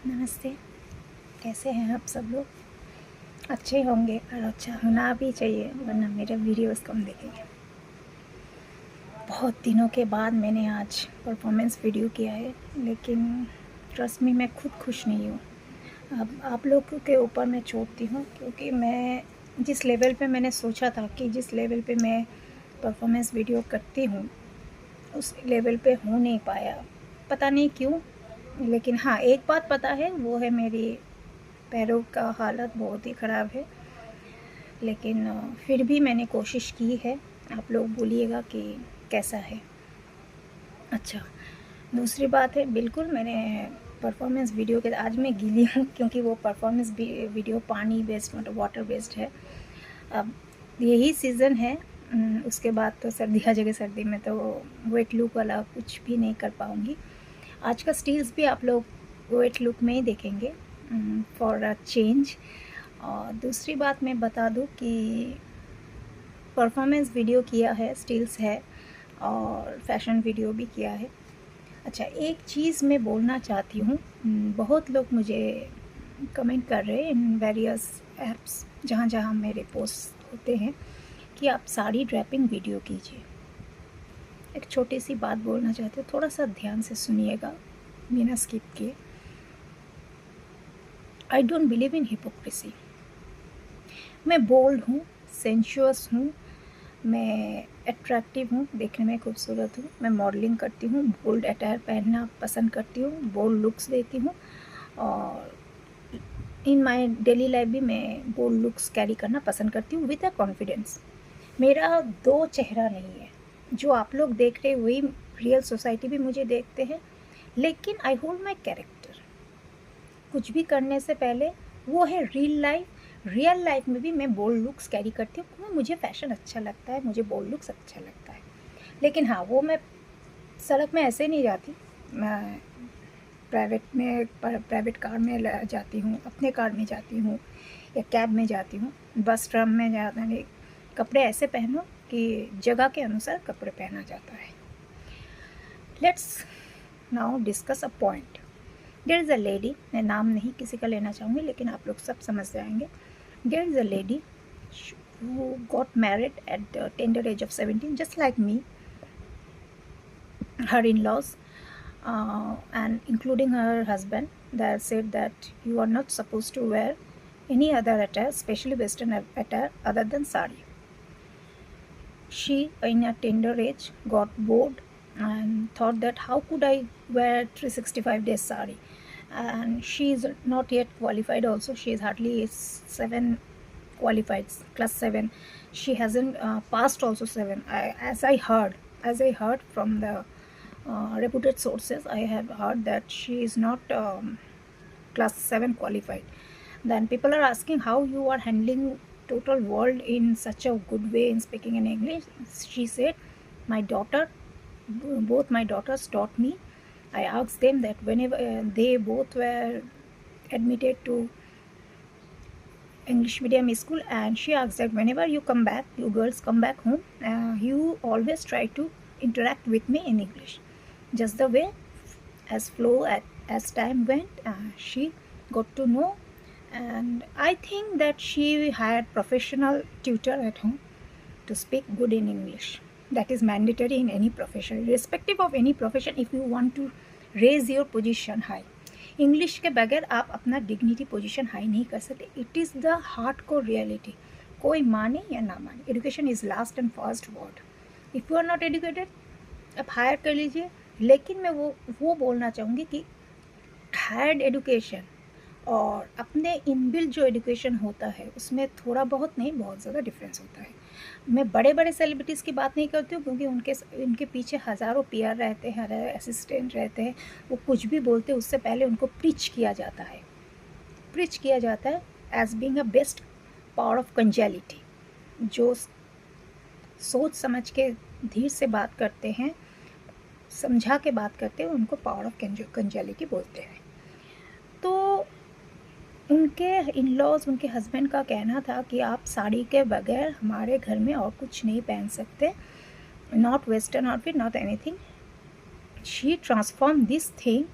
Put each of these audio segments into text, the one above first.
नमस्ते। कैसे हैं आप सब लोग? अच्छे होंगे और अच्छा होना भी चाहिए, वरना मेरे वीडियोस कम देखेंगे। बहुत दिनों के बाद मैंने आज परफॉर्मेंस वीडियो किया है, लेकिन ट्रस्ट मी मैं खुद खुश नहीं हूँ। अब आप लोगों के ऊपर मैं छोड़ती हूँ, क्योंकि मैं जिस लेवल पे मैंने सोचा था कि जिस लेवल पे मैं परफॉर्मेंस वीडियो करती हूँ, उस लेवल पे हो नहीं पाया। पता नहीं क्यों, लेकिन हाँ, एक बात पता है, वो है मेरी पैरों का हालत बहुत ही ख़राब है। लेकिन फिर भी मैंने कोशिश की है। आप लोग बोलिएगा कि कैसा है। अच्छा, दूसरी बात है, बिल्कुल मैंने परफॉर्मेंस वीडियो के आज मैं गीली हूँ, क्योंकि वो परफॉर्मेंस वीडियो पानी बेस्ड मतलब वाटर बेस्ड है। अब यही सीज़न है, उसके बाद तो सर्दी आ जाएगी। सर्दी में तो वेट लुक वाला कुछ भी नहीं कर पाऊँगी। आज का स्टील्स भी आप लोग वेट लुक में ही देखेंगे, फॉर अ चेंज। और दूसरी बात मैं बता दूं कि परफॉर्मेंस वीडियो किया है, स्टिल्स है और फैशन वीडियो भी किया है। अच्छा, एक चीज़ मैं बोलना चाहती हूँ। बहुत लोग मुझे कमेंट कर रहे हैं इन वेरियस ऐप्स जहाँ जहाँ मेरे पोस्ट होते हैं कि आप साड़ी ड्रैपिंग वीडियो कीजिए। एक छोटी सी बात बोलना चाहती हूँ, थोड़ा सा ध्यान से सुनिएगा बिना स्किप किए। I don't believe in hypocrisy. मैं बोल्ड हूँ, सेंशुअस हूँ, मैं अट्रैक्टिव हूँ, देखने में खूबसूरत हूँ, मैं मॉडलिंग करती हूँ, बोल्ड अटायर पहनना पसंद करती हूँ, बोल्ड लुक्स देती हूँ, और इन माय डेली लाइफ भी मैं बोल्ड लुक्स कैरी करना पसंद करती हूँ विद अ कॉन्फिडेंस। मेरा दो चेहरा नहीं है। जो आप लोग देख रहे वही रियल सोसाइटी भी मुझे देखते हैं, लेकिन आई होल्ड माई कैरेक्टर। कुछ भी करने से पहले वो है रियल लाइफ। रियल लाइफ में भी मैं बोल्ड लुक्स कैरी करती हूँ, क्योंकि मुझे फैशन अच्छा लगता है, मुझे बोल्ड लुक्स अच्छा लगता है। लेकिन हाँ, वो मैं सड़क में ऐसे नहीं जाती। मैं प्राइवेट कार में जाती हूँ, अपने कार में जाती हूँ, या कैब में जाती हूँ, बस ट्रम में जाता नहीं। कपड़े ऐसे पहनो कि जगह के अनुसार कपड़े पहना जाता है। Let's now discuss a point. There is a lady, मैं नाम नहीं किसी का लेना चाहूँगी, लेकिन आप लोग सब समझ जाएंगे। There is a lady who got married at the tender age of 17, just like me. Her in-laws, and including her husband, they said that you are not supposed to wear any other attire, especially Western attire, other than sari. She, in a tender age, got bored and thought that how could I wear 365 days sari? And she is not yet qualified also. She is hardly 7 qualified, class 7. She hasn't passed also 7. As I heard from the reputed sources, I have heard that she is not class 7 qualified. Then people are asking how you are handling total world in such a good way in speaking in English. She said, my daughter, both my daughters taught me. I asked them that whenever they both were admitted to English medium school, and she asked that whenever you come back, you girls come back home, you always try to interact with me in English. Just the way as flow as time went, she got to know, and I think that she had professional tutor at home to speak good in English. That is mandatory in any profession, irrespective of any profession. If you want to raise your position high, English के बगैर आप अपना dignity position high नहीं कर सकते। It is the hard core reality, कोई माने या ना माने। Education is last and first word. If you are not educated, आप हायर कर लीजिए। लेकिन मैं वो बोलना चाहूँगी कि हायर्ड एजुकेशन और अपने इनबिल्ट जो एजुकेशन होता है, उसमें थोड़ा बहुत नहीं, बहुत ज़्यादा डिफरेंस होता है। मैं बड़े बड़े सेलिब्रिटीज़ की बात नहीं करती हूँ, क्योंकि उनके पीछे हज़ारों पीआर रहते हैं, असिस्टेंट रहते हैं। वो कुछ भी बोलते हैं, उससे पहले उनको प्रीच किया जाता है as being a best power of congeniality. जो सोच समझ के धीरे से बात करते हैं, समझा के बात करते हैं, उनको पावर ऑफ कंजेलिटी बोलते हैं। तो उनके इन-लॉज, उनके हस्बैंड का कहना था कि आप साड़ी के बगैर हमारे घर में और कुछ नहीं पहन सकते, not western outfit, not anything. She transform this thing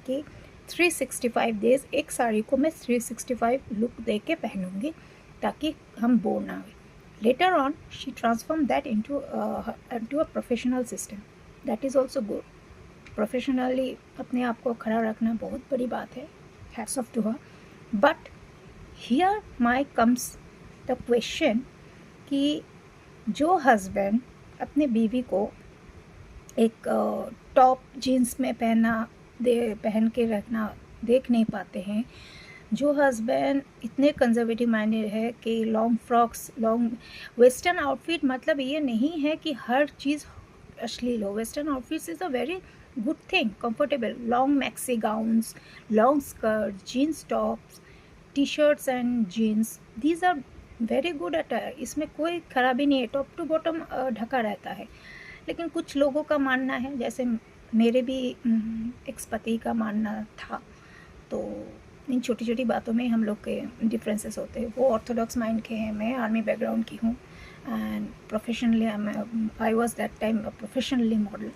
कि 365 डेज एक साड़ी को मैं 365 लुक दे के पहनूंगी ताकि हम बोर ना हो। Later on she transform that into a professional system, that is also good. Professionally अपने आप को खड़ा रखना बहुत बड़ी बात है, hats off to her. But here my comes the question कि जो हस्बैंड अपने बीवी को एक टॉप जीन्स में पहन के रखना देख नहीं पाते हैं, जो हस्बैंड इतने कंजर्वेटिव माइंडेड है कि long frocks, long western outfit, मतलब ये नहीं है कि हर चीज़ अश्लील हो। Western outfits is a very good thing, comfortable, long maxi gowns, long skirt, jeans tops, T shirts and jeans, these are very good attire, इसमें कोई खराबी नहीं है, टॉप टू बॉटम ढका रहता है। लेकिन कुछ लोगों का मानना है, जैसे मेरे भी एक्स पति का मानना था, तो इन छोटी छोटी बातों में हम लोग के डिफरेंसेस होते हैं। वो ऑर्थोडॉक्स माइंड के हैं, मैं आर्मी बैकग्राउंड की हूँ, and professionally I was that time professionally model.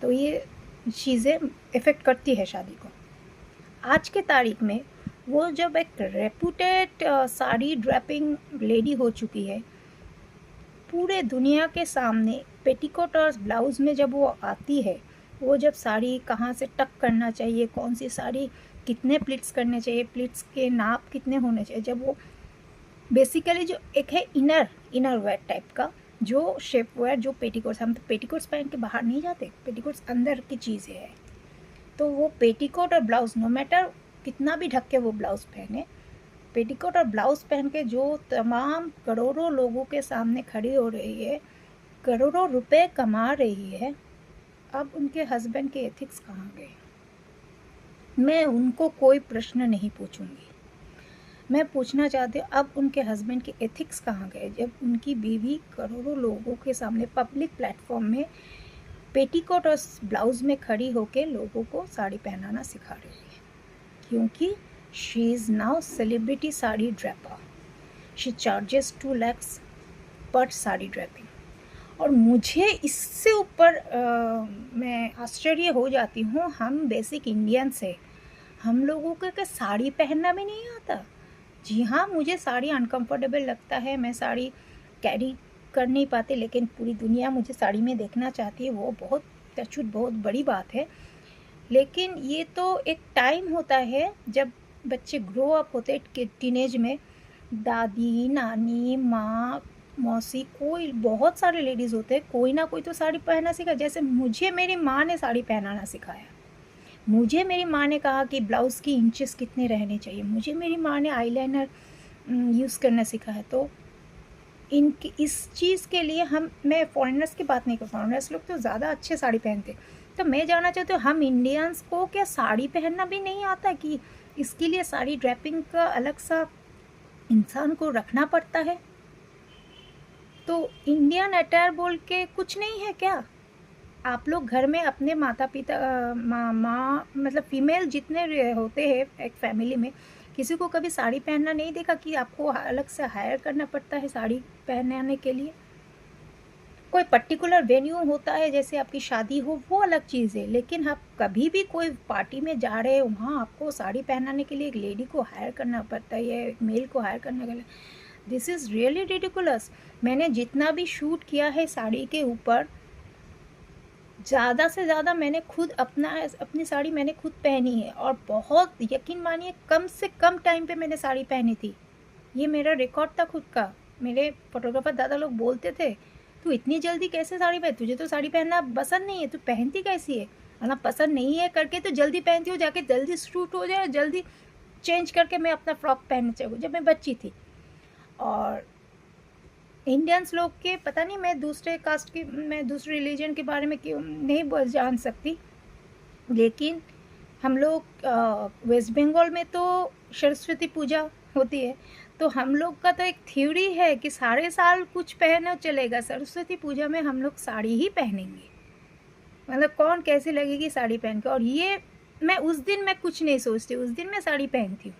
तो ये चीज़ें इफ़ेक्ट करती है शादी को। आज के तारीख में वो जब एक रेपुटेड साड़ी ड्रैपिंग लेडी हो चुकी है, पूरे दुनिया के सामने पेटीकोट और ब्लाउज़ में जब वो आती है, वो जब साड़ी कहाँ से टक करना चाहिए, कौन सी साड़ी कितने प्लिट्स करने चाहिए, प्लिट्स के नाप कितने होने चाहिए, जब वो बेसिकली जो एक है इनर वेयर टाइप का, जो शेप वेयर, जो पेटीकोट्स, हम तो पेटीकोट्स पहन के बाहर नहीं जाते, पेटीकोट्स अंदर की चीज़ें है। तो वो पेटीकोट और ब्लाउज़, नो मैटर कितना भी ढक के वो ब्लाउज़ पहने, पेटीकोट और ब्लाउज़ पहन के जो तमाम करोड़ों लोगों के सामने खड़ी हो रही है, करोड़ों रुपए कमा रही है, अब उनके हस्बैंड के एथिक्स कहाँ गए? मैं उनको कोई प्रश्न नहीं पूछूंगी, मैं पूछना चाहती हूँ अब उनके हस्बैंड के एथिक्स कहाँ गए, जब उनकी बीवी करोड़ों लोगों के सामने पब्लिक प्लेटफॉर्म में पेटीकोट और ब्लाउज़ में खड़ी होकर लोगों को साड़ी पहनाना सिखा रही है, क्योंकि she is now celebrity sari Draper. She charges 2 lakhs पर साड़ी ड्रैपिंग। और मुझे इससे ऊपर मैं आश्चर्य हो जाती हूँ, हम बेसिक इंडियंस है, हम लोगों को साड़ी पहनना भी नहीं आता। जी हाँ, मुझे साड़ी अनकंफर्टेबल लगता है, मैं साड़ी कैरी कर नहीं पाते, लेकिन पूरी दुनिया मुझे साड़ी में देखना चाहती है, वो बहुत टचवुड बहुत बड़ी बात है। लेकिन ये तो एक टाइम होता है जब बच्चे ग्रो अप होते हैं टीनेज में, दादी, नानी, माँ, मौसी, कोई बहुत सारे लेडीज़ होते हैं, कोई ना कोई तो साड़ी पहनना सीखा। जैसे मुझे मेरी माँ ने साड़ी पहनाना सिखाया, मुझे मेरी माँ ने कहा कि ब्लाउज़ की इंचेस कितने रहने चाहिए, मुझे मेरी माँ ने आईलाइनर यूज़ करना सिखाया। तो इस चीज़ के लिए मैं फॉरेनर्स की बात नहीं कर, फॉरेनर्स लोग तो ज़्यादा अच्छे साड़ी पहनते। तो मैं जानना चाहती हूँ, हम इंडियंस को क्या साड़ी पहनना भी नहीं आता कि इसके लिए साड़ी ड्रैपिंग का अलग सा इंसान को रखना पड़ता है? तो इंडियन अटायर बोल के कुछ नहीं है क्या? आप लोग घर में अपने माता पिता, माँ मतलब फीमेल जितने होते हैं एक फैमिली में, किसी को कभी साड़ी पहनना नहीं देखा कि आपको अलग से हायर करना पड़ता है साड़ी पहनाने के लिए? कोई पर्टिकुलर वेन्यू होता है, जैसे आपकी शादी हो, वो अलग चीज़ है, लेकिन आप कभी भी कोई पार्टी में जा रहे हो, वहाँ आपको साड़ी पहनाने के लिए एक लेडी को हायर करना पड़ता है या एक मेल को हायर करने के लिए। This is really ridiculous. मैंने जितना भी शूट किया है साड़ी के ऊपर, ज़्यादा से ज़्यादा मैंने खुद अपनी साड़ी मैंने खुद पहनी है, और बहुत यकीन मानिए कम से कम टाइम पे मैंने साड़ी पहनी थी। ये मेरा रिकॉर्ड था खुद का। मेरे फोटोग्राफर दादा लोग बोलते थे, तू इतनी जल्दी कैसे साड़ी पहन, तुझे तो साड़ी पहनना पसंद नहीं है, तू पहनती कैसी है? मतलब पसंद नहीं है करके तो जल्दी पहनती हो, जाके जल्दी शूट हो जाए, जल्दी चेंज करके मैं अपना फ्रॉक पहनना चाहूँ, जब मैं बच्ची थी। और इंडियंस लोग के पता नहीं, मैं दूसरे कास्ट की, मैं दूसरे रिलीजन के बारे में क्यों नहीं जान सकती, लेकिन हम लोग वेस्ट बंगाल में तो सरस्वती पूजा होती है, तो हम लोग का तो एक थ्योरी है कि सारे साल कुछ पहनो चलेगा, सरस्वती पूजा में हम लोग साड़ी ही पहनेंगे। मतलब कौन कैसी लगेगी साड़ी पहन के। और ये मैं उस दिन मैं कुछ नहीं सोचती, उस दिन मैं साड़ी पहनती हूँ।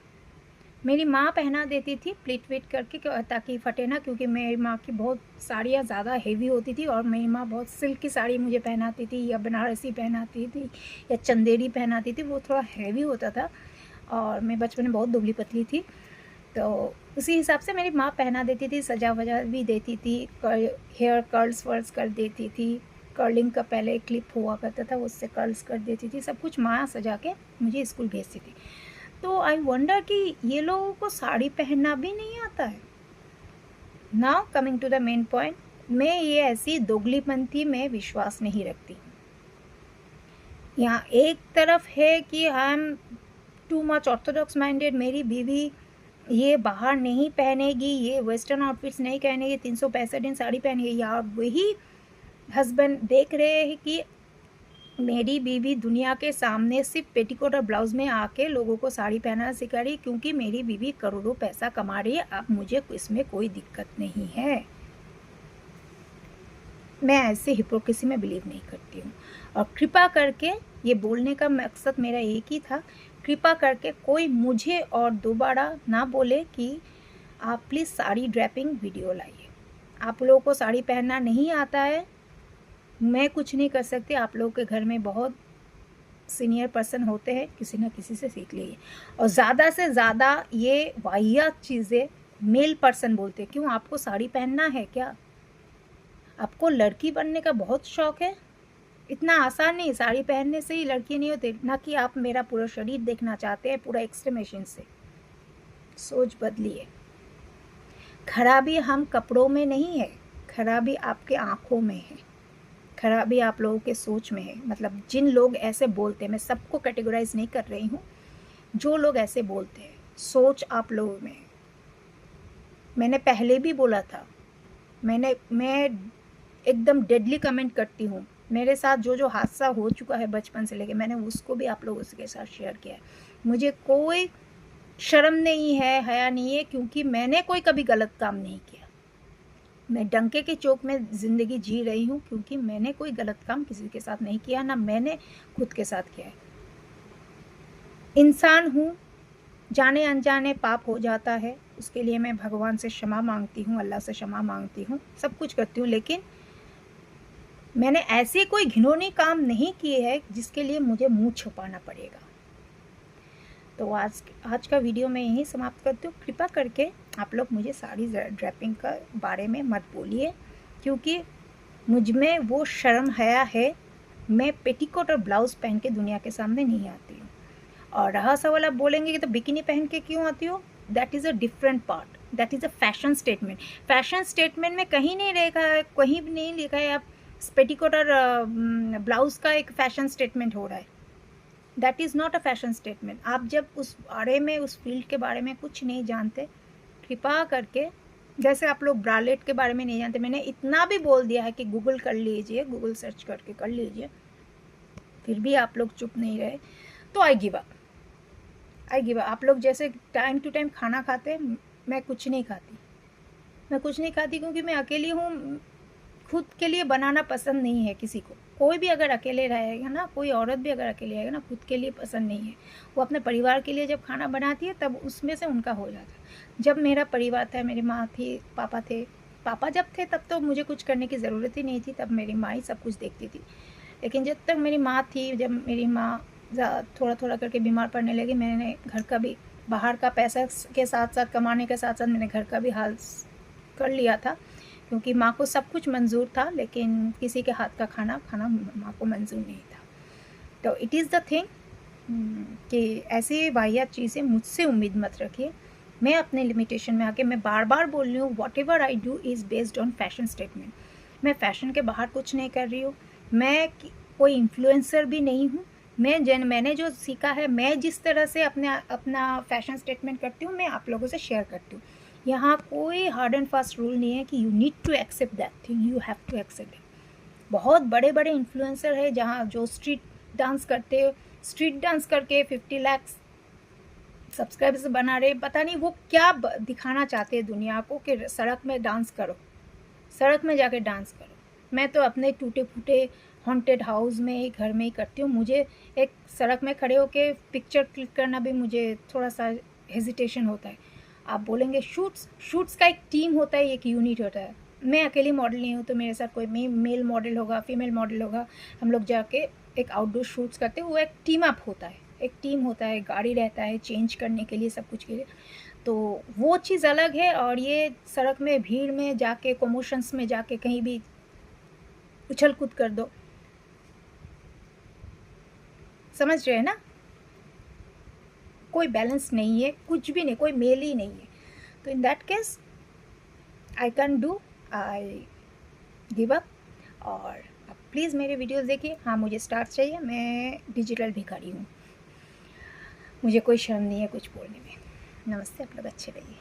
मेरी माँ पहना देती थी प्लीट वीट करके ताकि फटे ना, क्योंकि मेरी माँ की बहुत साड़ियाँ ज़्यादा हेवी होती थी और मेरी माँ बहुत सिल्क की साड़ी मुझे पहनाती थी, या बनारसी पहनाती थी, या चंदेरी पहनाती थी, वो थोड़ा हेवी होता था। और मैं बचपन में बहुत दुबली पतली थी, तो उसी हिसाब से मेरी माँ पहना देती थी, सजा वजा भी देती थी, हेयर कर्ल्स वर्ल्स कर देती थी, कर्लिंग का पहले क्लिप हुआ करता था, उससे कर्ल्स कर देती थी, सब कुछ माँ सजा के मुझे स्कूल भेजती थी। तो आई वंडर कि ये लोगों को साड़ी पहनना भी नहीं आता है। Now coming to the main point, मैं ये ऐसी दोगलीपंथी में विश्वास नहीं रखती। यहाँ एक तरफ है कि I am too much Orthodox minded, मेरी बीवी ये बाहर नहीं पहनेगी, ये वेस्टर्न आउटफिट्स नहीं पहनेगी, 365 दिन साड़ी पहनेगी, या वही हस्बैंड देख रहे हैं कि मेरी बीवी दुनिया के सामने सिर्फ पेटीकोट और ब्लाउज में आके लोगों को साड़ी पहनना सिखा रही, क्योंकि मेरी बीवी करोड़ों पैसा कमा रही है, अब मुझे इसमें कोई दिक्कत नहीं है। मैं ऐसे हिपोक्रेसी में बिलीव नहीं करती हूँ। और कृपा करके, ये बोलने का मकसद मेरा एक ही था, कृपा करके कोई मुझे और दोबारा ना बोले कि आप प्लीज़ साड़ी ड्रैपिंग वीडियो लाइए। आप लोगों को साड़ी पहनना नहीं आता है, मैं कुछ नहीं कर सकती। आप लोगों के घर में बहुत सीनियर पर्सन होते हैं, किसी ना किसी से सीख लीजिए। और ज़्यादा से ज़्यादा ये वाहियात चीज़ें मेल पर्सन बोलते हैं। क्यों, आपको साड़ी पहनना है क्या? आपको लड़की बनने का बहुत शौक है? इतना आसान नहीं, साड़ी पहनने से ही लड़की नहीं होती। ना कि आप मेरा पूरा शरीर देखना चाहते हैं पूरा एक्सट्रीमेशन से। सोच बदलिए। खराबी हम कपड़ों में नहीं है, खराबी आपके आँखों में है, खराबी आप लोगों के सोच में है। मतलब जिन लोग ऐसे बोलते हैं, मैं सबको कैटेगराइज नहीं कर रही हूँ, जो लोग ऐसे बोलते हैं सोच आप लोगों में है। मैंने पहले भी बोला था, मैं एकदम डेडली कमेंट करती हूँ। मेरे साथ जो जो हादसा हो चुका है बचपन से लेके, मैंने उसको भी आप लोगों के साथ शेयर किया है। मुझे कोई शर्म नहीं है, हया नहीं है, क्योंकि मैंने कोई कभी गलत काम नहीं किया। मैं डंके के चौक में ज़िंदगी जी रही हूँ, क्योंकि मैंने कोई गलत काम किसी के साथ नहीं किया, ना मैंने खुद के साथ किया है। इंसान हूँ, जाने अनजाने पाप हो जाता है, उसके लिए मैं भगवान से क्षमा मांगती हूँ, अल्लाह से क्षमा मांगती हूँ, सब कुछ करती हूँ, लेकिन मैंने ऐसे कोई घिनौने काम नहीं किए हैं जिसके लिए मुझे मुंह छुपाना पड़ेगा। तो आज का वीडियो मैं यहीं समाप्त करती हूँ। कृपा करके आप लोग मुझे साड़ी ड्रैपिंग का बारे में मत बोलिए, क्योंकि मुझ में वो शर्म हया है। मैं पेटीकोट और ब्लाउज़ पहन के दुनिया के सामने नहीं आती हूँ। और रहा सवाल, आप बोलेंगे कि तो बिकिनी पहन के क्यों आती हो, that is a different part, that is a fashion statement. Fashion statement में कहीं नहीं लिखा है, कहीं भी नहीं लिखा है आप पेटीकोट और ब्लाउज़ का एक फैशन स्टेटमेंट हो रहा है। That is not a fashion statement. आप जब उस बारे में, उस फील्ड के बारे में कुछ नहीं जानते, कृपा करके, जैसे आप लोग ब्रालेट के बारे में नहीं जानते, मैंने इतना भी बोल दिया है कि गूगल कर लीजिए, गूगल सर्च करके कर लीजिए, फिर भी आप लोग चुप नहीं रहे, तो आई गिव अप। आप लोग जैसे टाइम टू टाइम खाना खाते, मैं कुछ नहीं खाती क्योंकि मैं अकेली हूँ। खुद के लिए बनाना पसंद नहीं है किसी को। कोई भी अगर अकेले रहेगा ना, कोई औरत भी अगर अकेले रहेगा ना, खुद के लिए पसंद नहीं है। वो अपने परिवार के लिए जब खाना बनाती है तब उसमें से उनका हो जाता है। जब मेरा परिवार था, मेरी माँ थी, पापा थे, पापा जब थे तब तो मुझे कुछ करने की ज़रूरत ही नहीं थी, तब मेरी माँ ही सब कुछ देखती थी। लेकिन जब तक मेरी माँ थी, जब मेरी माँ थोड़ा थोड़ा करके बीमार पड़ने लगी, मैंने घर का भी, बाहर का पैसा के साथ साथ, कमाने के साथ साथ मैंने घर का भी हाल कर लिया था, क्योंकि माँ को सब कुछ मंजूर था, लेकिन किसी के हाथ का खाना माँ को मंजूर नहीं था। तो इट इज़ द थिंग कि ऐसी वाहियात चीज़ें मुझसे उम्मीद मत रखिए। मैं अपने लिमिटेशन में आके, मैं बार बार बोल रही हूँ, what ever I do is based on fashion statement. मैं फ़ैशन के बाहर कुछ नहीं कर रही हूँ, मैं कोई इन्फ्लुएंसर भी नहीं हूँ। मैंने जो सीखा है, मैं जिस तरह से अपना फैशन स्टेटमेंट करती हूँ, मैं आप लोगों से शेयर करती हूँ। यहाँ कोई हार्ड एंड फास्ट रूल नहीं है कि you need to accept that thing, you have to accept it. बहुत बड़े बड़े इन्फ्लुएंसर है जहाँ जो स्ट्रीट डांस करके 50 लाख सब्सक्राइबर्स बना रहे, पता नहीं वो क्या दिखाना चाहते हैं दुनिया को कि सड़क में डांस करो, सड़क में जाके डांस करो। मैं तो अपने टूटे फूटे हॉन्टेड हाउस में ही, घर में ही करती हूँ। मुझे एक सड़क में खड़े होके पिक्चर क्लिक करना भी मुझे थोड़ा सा हेजिटेशन होता है। आप बोलेंगे शूट्स का एक टीम होता है, एक यूनिट होता है। मैं अकेली मॉडल नहीं हूँ, तो मेरे साथ कोई मेल मॉडल होगा, फीमेल मॉडल होगा, हम लोग जाके एक आउटडोर शूट्स करते हैं। वो एक टीम अप होता है, एक टीम होता है, गाड़ी रहता है चेंज करने के लिए, सब कुछ के लिए। तो वो चीज़ अलग है। और ये सड़क में भीड़ में जाके, कमोशंस में जाके कहीं भी उछल कूद कर दो, समझ रहे हैं ना, कोई बैलेंस नहीं है, कुछ भी नहीं, कोई मेल ही नहीं है। तो in that case I can do, I give up. और आप प्लीज़ मेरे वीडियोस देखिए। हाँ, मुझे स्टार्स चाहिए, मैं डिजिटल भिखारी हूँ, मुझे कोई शर्म नहीं है कुछ बोलने में। नमस्ते, आप लोग अच्छे रहिए।